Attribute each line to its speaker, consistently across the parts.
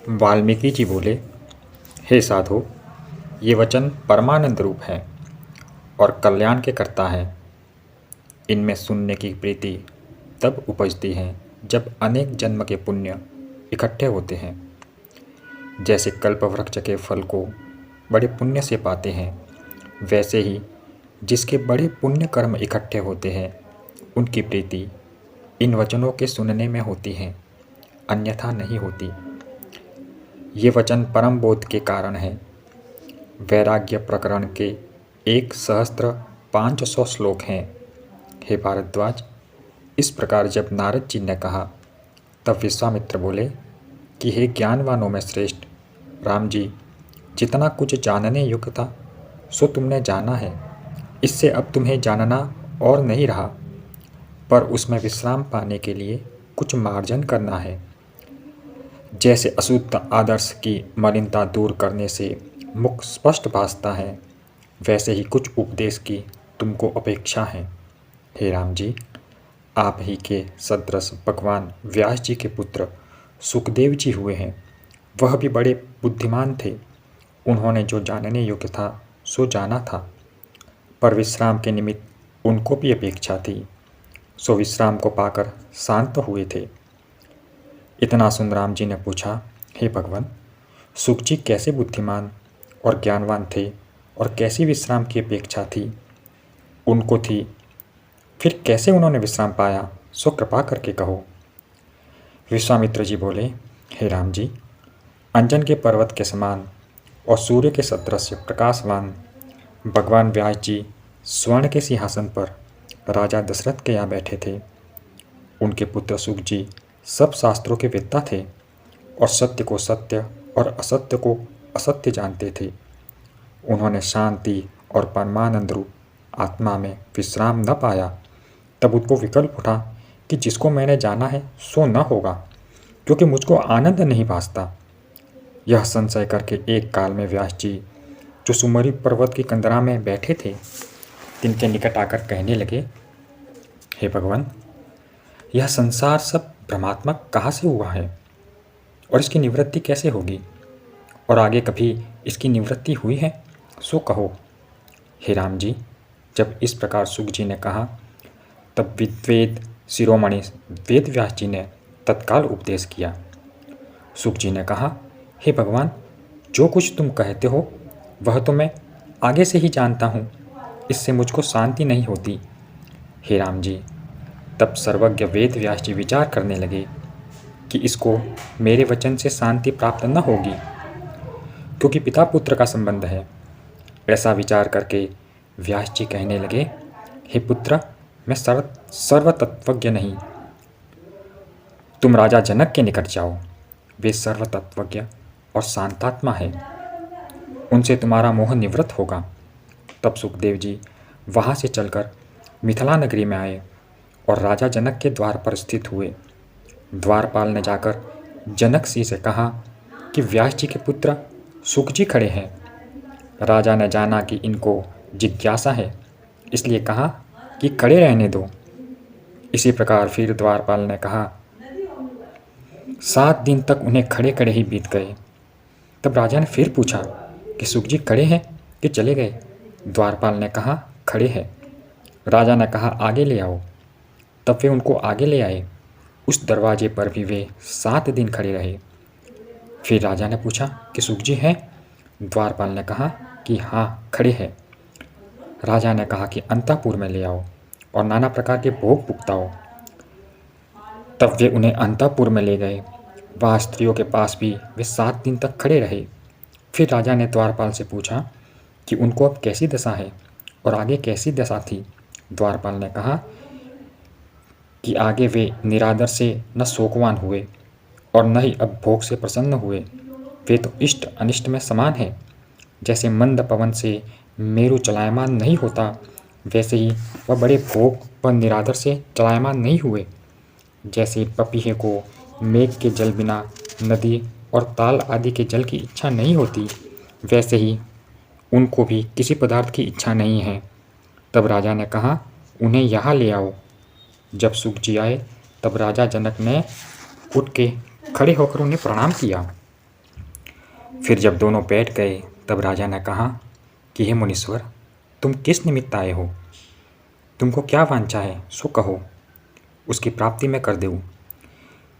Speaker 1: वाल्मीकि जी बोले, हे साधु, ये वचन परमानंद रूप है और कल्याण के करता है। इनमें सुनने की प्रीति तब उपजती है जब अनेक जन्म के पुण्य इकट्ठे होते हैं। जैसे कल्प वृक्ष के फल को बड़े पुण्य से पाते हैं, वैसे ही जिसके बड़े पुण्य कर्म इकट्ठे होते हैं उनकी प्रीति इन वचनों के सुनने में होती है, अन्यथा नहीं होती। ये वचन परम बोध के कारण है। वैराग्य प्रकरण के 1,500 श्लोक हैं। हे भारद्वाज, इस प्रकार जब नारद जी ने कहा तब विश्वामित्र बोले कि हे ज्ञानवानों में श्रेष्ठ राम जी, जितना कुछ जानने योग्य था सो तुमने जाना है। इससे अब तुम्हें जानना और नहीं रहा, पर उसमें विश्राम पाने के लिए कुछ मार्जन करना है। जैसे अशुद्ध आदर्श की मलिनता दूर करने से मुख स्पष्ट भासता है, वैसे ही कुछ उपदेश की तुमको अपेक्षा है। हे राम जी, आप ही के सदृश भगवान व्यास जी के पुत्र सुखदेव जी हुए हैं। वह भी बड़े बुद्धिमान थे। उन्होंने जो जानने योग्य था सो जाना था, पर विश्राम के निमित्त उनको भी अपेक्षा थी, सो विश्राम को पाकर शांत हुए थे। इतना सुन राम जी ने पूछा, हे भगवान, सुख जी कैसे बुद्धिमान और ज्ञानवान थे और कैसी विश्राम की अपेक्षा थी उनको थी, फिर कैसे उन्होंने विश्राम पाया, सो कृपा करके कहो। विश्वामित्र जी बोले, हे राम जी, अंजन के पर्वत के समान और सूर्य के सदृश प्रकाशवान भगवान व्यास जी स्वर्ण के सिंहासन पर राजा दशरथ के यहाँ बैठे थे। उनके पुत्र सुख जी सब शास्त्रों के वेत्ता थे और सत्य को सत्य और असत्य को असत्य जानते थे। उन्होंने शांति और परमानंद रूप आत्मा में विश्राम न पाया। तब उनको विकल्प उठा कि जिसको मैंने जाना है सो न होगा, क्योंकि मुझको आनंद नहीं भासता। यह संशय करके एक काल में व्यास जी, जो सुमरी पर्वत की कंदरा में बैठे थे, तिनके निकट आकर कहने लगे, हे भगवान, यह संसार सब भ्रमात्मक कहाँ से हुआ है और इसकी निवृत्ति कैसे होगी, और आगे कभी इसकी निवृत्ति हुई है सो कहो। हे राम जी, जब इस प्रकार सुख जी ने कहा तब विद्वेद शिरोमणि वेद व्यास जी ने तत्काल उपदेश किया। सुख जी ने कहा, हे भगवान, जो कुछ तुम कहते हो वह तो मैं आगे से ही जानता हूँ, इससे मुझको शांति नहीं होती। हे राम जी, तब सर्वज्ञ वेद व्यास जी विचार करने लगे कि इसको मेरे वचन से शांति प्राप्त न होगी, क्योंकि पिता पुत्र का संबंध है। ऐसा विचार करके व्यास जी कहने लगे, हे पुत्र, मैं सर्वतत्वज्ञ नहीं, तुम राजा जनक के निकट जाओ। वे सर्वतत्वज्ञ और शांतात्मा है, उनसे तुम्हारा मोह निवृत्त होगा। तब सुखदेव जी वहाँ से चलकर मिथिला नगरी में आए और राजा जनक के द्वार पर स्थित हुए। द्वारपाल ने जाकर जनक सिंह से कहा कि व्यास जी के पुत्र सुख जी खड़े हैं। राजा ने जाना कि इनको जिज्ञासा है, इसलिए कहा कि खड़े रहने दो। इसी प्रकार फिर द्वारपाल ने कहा। 7 दिन तक उन्हें खड़े खड़े ही बीत गए। तब राजा ने फिर पूछा कि सुख जी खड़े हैं कि चले गए। द्वारपाल ने कहा, खड़े हैं। राजा ने कहा, आगे ले आओ। तब वे उनको आगे ले आए। उस दरवाजे पर भी वे 7 दिन खड़े रहे। फिर राजा ने पूछा कि सुख जी हैं? द्वारपाल ने कहा कि हाँ, खड़े हैं। राजा ने कहा कि अंतःपुर में ले आओ और नाना प्रकार के भोग भुगताओ। तब वे उन्हें अंतःपुर में ले गए। वहाँ स्त्रियों के पास भी वे 7 दिन तक खड़े रहे। फिर राजा ने द्वारपाल से पूछा कि उनको अब कैसी दशा है और आगे कैसी दशा थी। द्वारपाल ने कहा कि आगे वे निरादर से न शोकवान हुए और न ही अब भोग से प्रसन्न हुए। वे तो इष्ट अनिष्ट में समान है। जैसे मंद पवन से मेरु चलायमान नहीं होता, वैसे ही वह बड़े भोग व निरादर से चलायमान नहीं हुए। जैसे पपीहे को मेघ के जल बिना नदी और ताल आदि के जल की इच्छा नहीं होती, वैसे ही उनको भी किसी पदार्थ की इच्छा नहीं है। तब राजा ने कहा, उन्हें यहाँ ले आओ। जब सुख जी आए तब राजा जनक ने उठ के खड़े होकर उन्हें प्रणाम किया। फिर जब दोनों बैठ गए तब राजा ने कहा कि हे मुनीश्वर, तुम किस निमित्त आए हो? तुमको क्या वांछा है सो कहो, उसकी प्राप्ति मैं कर दूँ।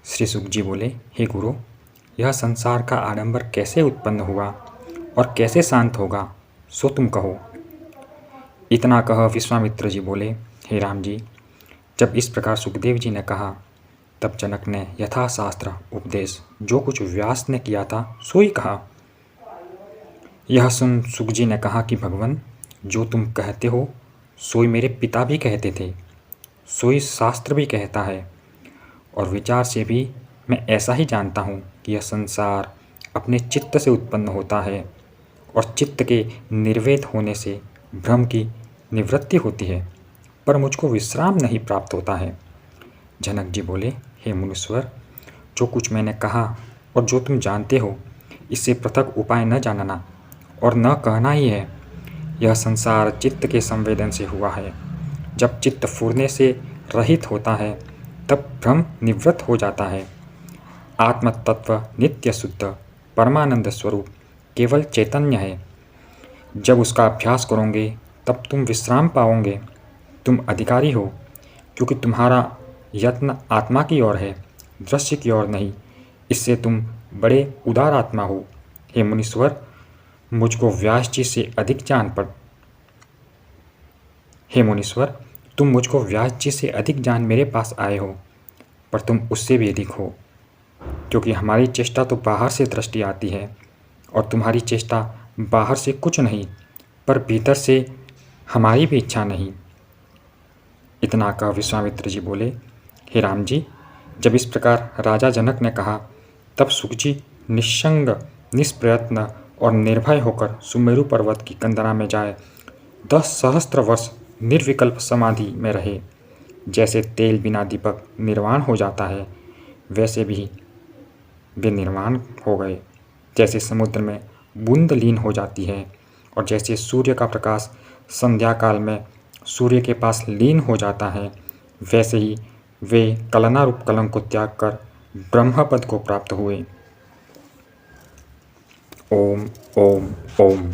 Speaker 1: श्री शुक जी बोले, हे गुरु, यह संसार का आडंबर कैसे उत्पन्न हुआ और कैसे शांत होगा सो तुम कहो। इतना कह विश्वामित्र जी बोले, हे राम जी, जब इस प्रकार सुखदेव जी ने कहा तब जनक ने यथाशास्त्र उपदेश जो कुछ व्यास ने किया था सो ही कहा। यह सुन सुख जी ने कहा कि भगवान, जो तुम कहते हो सोई मेरे पिता भी कहते थे, सोई शास्त्र भी कहता है, और विचार से भी मैं ऐसा ही जानता हूँ कि यह संसार अपने चित्त से उत्पन्न होता है और चित्त के निर्वेद होने से भ्रम की निवृत्ति होती है, पर मुझको विश्राम नहीं प्राप्त होता है। जनक जी बोले, हे मुनीश्वर, जो कुछ मैंने कहा और जो तुम जानते हो, इससे पृथक उपाय न जानना और न कहना ही है। यह संसार चित्त के संवेदन से हुआ है। जब चित्त फूरने से रहित होता है तब भ्रम निवृत्त हो जाता है। आत्म तत्व नित्य शुद्ध परमानंद स्वरूप केवल चैतन्य है। जब उसका अभ्यास करोगे तब तुम विश्राम पाओगे। तुम अधिकारी हो, क्योंकि तुम्हारा यत्न आत्मा की ओर है, दृश्य की ओर नहीं। इससे तुम बड़े उदार आत्मा हो। हे मुनीश्वर, मुझको व्यास जी से अधिक जान पड़ हे मुनीश्वर, तुम मुझको व्यास जी से अधिक जान मेरे पास आए हो, पर तुम उससे भी अधिक हो, क्योंकि हमारी चेष्टा तो बाहर से दृष्टि आती है और तुम्हारी चेष्टा बाहर से कुछ नहीं, पर भीतर से हमारी भी इच्छा नहीं। इतना कह विश्वामित्र जी बोले, हे राम जी, जब इस प्रकार राजा जनक ने कहा तब सुख जी निस्संग, निष्प्रयत्न और निर्भय होकर सुमेरु पर्वत की कंदरा में जाए 10 सहस्त्र वर्ष निर्विकल्प समाधि में रहे। जैसे तेल बिना दीपक निर्वाण हो जाता है, वैसे भी वे निर्वाण हो गए। जैसे समुद्र में बूंद लीन हो जाती है और जैसे सूर्य का प्रकाश संध्या काल में सूर्य के पास लीन हो जाता है, वैसे ही वे कलना रूप कलंक को त्याग कर ब्रह्मपद को प्राप्त हुए। ओम ओम ओम।